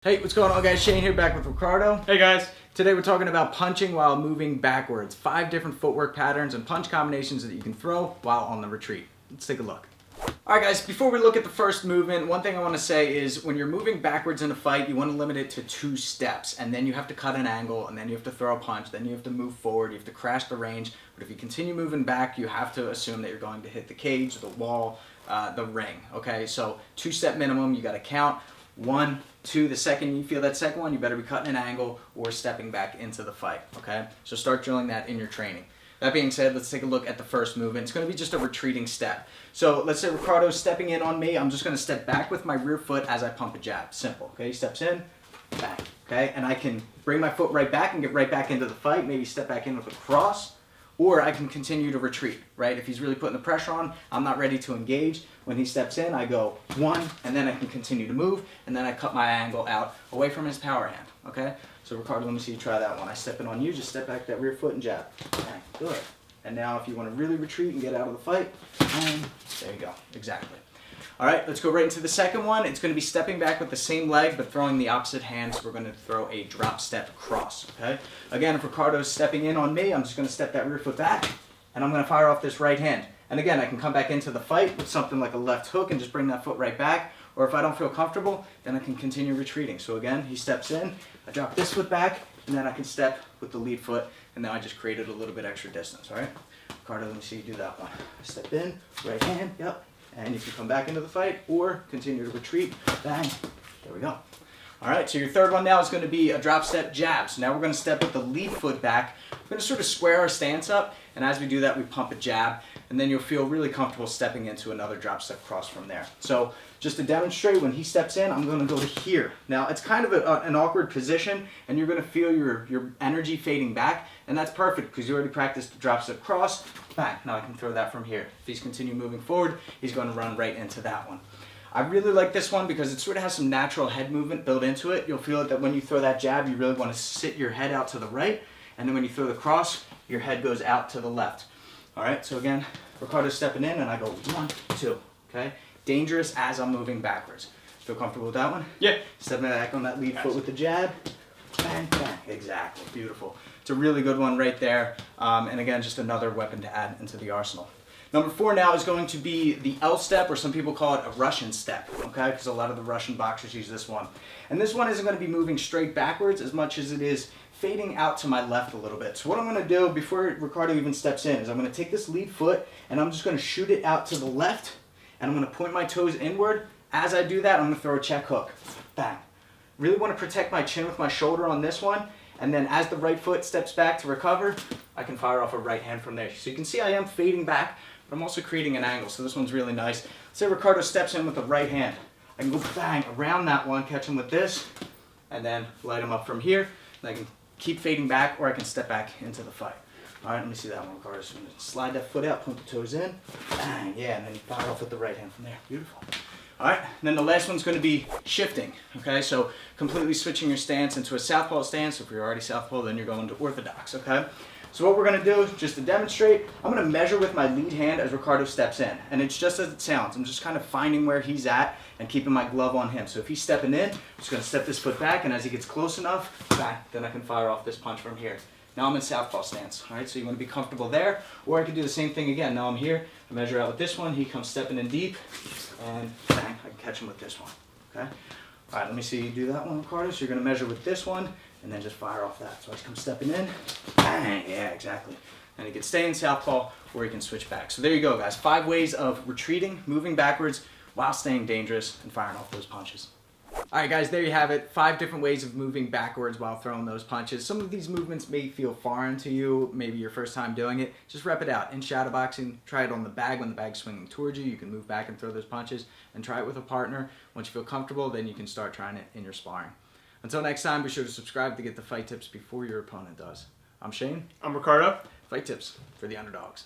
Hey, what's going on guys? Shane here, back with Ricardo. Hey guys. Today we're talking about punching while moving backwards. 5 different footwork patterns and punch combinations that you can throw while on the retreat. Let's take a look. Alright guys, before we look at the first movement, one thing I want to say is when you're moving backwards in a fight, you want to limit it to 2 steps. And then you have to cut an angle, and then you have to throw a punch, then you have to move forward, you have to crash the range. But if you continue moving back, you have to assume that you're going to hit the cage, the wall, the ring. Okay, so 2-step minimum, you got to count. 1, 2, the second you feel that second one, you better be cutting an angle or stepping back into the fight, okay? So start drilling that in your training. That being said, let's take a look at the first movement. It's going to be just a retreating step. So let's say Ricardo's stepping in on me. I'm just going to step back with my rear foot as I pump a jab. Simple, okay? He steps in, bang, okay? And I can bring my foot right back and get right back into the fight, maybe step back in with a cross, or I can continue to retreat, right? If he's really putting the pressure on, I'm not ready to engage. When he steps in, I go 1, and then I can continue to move, and then I cut my angle out away from his power hand, okay? So Ricardo, let me see you try that one. I step in on you, just step back that rear foot and jab. Bang, good. And now if you want to really retreat and get out of the fight, bang, there you go, exactly. All right, let's go right into the second one. It's going to be stepping back with the same leg, but throwing the opposite hand, so we're going to throw a drop step cross, okay? Again, if Ricardo's stepping in on me, I'm just going to step that rear foot back, and I'm going to fire off this right hand. And again, I can come back into the fight with something like a left hook and just bring that foot right back, or if I don't feel comfortable, then I can continue retreating. So again, he steps in, I drop this foot back, and then I can step with the lead foot, and now I just created a little bit extra distance, all right? Ricardo, let me see you do that one. I step in, right hand, yep. And you can come back into the fight or continue to retreat. Bang. There we go. All right, so your third one now is going to be a drop step jab. So now we're going to step with the lead foot back. We're going to sort of square our stance up, and as we do that, we pump a jab, and then you'll feel really comfortable stepping into another drop step cross from there. So just to demonstrate, when he steps in, I'm going to go to here. Now, it's kind of an awkward position, and you're going to feel your energy fading back, and that's perfect because you already practiced the drop step cross. Bang. Now I can throw that from here. If he's continue moving forward, he's going to run right into that one. I really like this one because it sort of has some natural head movement built into it. You'll feel that when you throw that jab, you really want to sit your head out to the right, and then when you throw the cross, your head goes out to the left. All right, so again, Ricardo's stepping in, and I go 1, 2, okay? Dangerous as I'm moving backwards. Feel comfortable with that one? Yeah. Stepping back on that lead foot with the jab. Bang, bang. Exactly. Beautiful. It's a really good one right there. And again, just another weapon to add into the arsenal. Number 4 now is going to be the L step, or some people call it a Russian step, okay? Because a lot of the Russian boxers use this one. And this one isn't going to be moving straight backwards as much as it is fading out to my left a little bit. So what I'm going to do before Ricardo even steps in is I'm going to take this lead foot and I'm just going to shoot it out to the left, and I'm going to point my toes inward. As I do that, I'm going to throw a check hook. Bang. Really want to protect my chin with my shoulder on this one, and then as the right foot steps back to recover, I can fire off a right hand from there. So you can see I am fading back, but I'm also creating an angle, so this one's really nice. Say Ricardo steps in with the right hand. I can go bang around that one, catch him with this, and then light him up from here. And I can keep fading back, or I can step back into the fight. All right, let me see that one, Ricardo. So slide that foot out, point the toes in, bang, yeah, and then you fire off with the right hand from there. Beautiful. All right, and then the last one's going to be shifting, okay? So completely switching your stance into a southpaw stance. If you're already southpaw, then you're going to orthodox, okay? So what we're going to do, just to demonstrate, I'm going to measure with my lead hand as Ricardo steps in. And it's just as it sounds. I'm just kind of finding where he's at and keeping my glove on him. So if he's stepping in, I'm just going to step this foot back, and as he gets close enough, bang, then I can fire off this punch from here. Now I'm in southpaw stance, all right? So you want to be comfortable there, or I could do the same thing again. Now I'm here, I measure out with this one, he comes stepping in deep, and bang, I can catch him with this one, okay? All right, let me see you do that one, Ricardo. So you're going to measure with this one, and then just fire off that. So I just come stepping in, bang, yeah, exactly. And he can stay in southpaw, or he can switch back. So there you go, guys. 5 ways of retreating, moving backwards, while staying dangerous, and firing off those punches. All right, guys, there you have it. 5 different ways of moving backwards while throwing those punches. Some of these movements may feel foreign to you, maybe your first time doing it. Just rep it out. In shadowboxing, try it on the bag when the bag's swinging towards you. You can move back and throw those punches, and try it with a partner. Once you feel comfortable, then you can start trying it in your sparring. Until next time, be sure to subscribe to get the fight tips before your opponent does. I'm Shane. I'm Ricardo. Fight tips for the underdogs.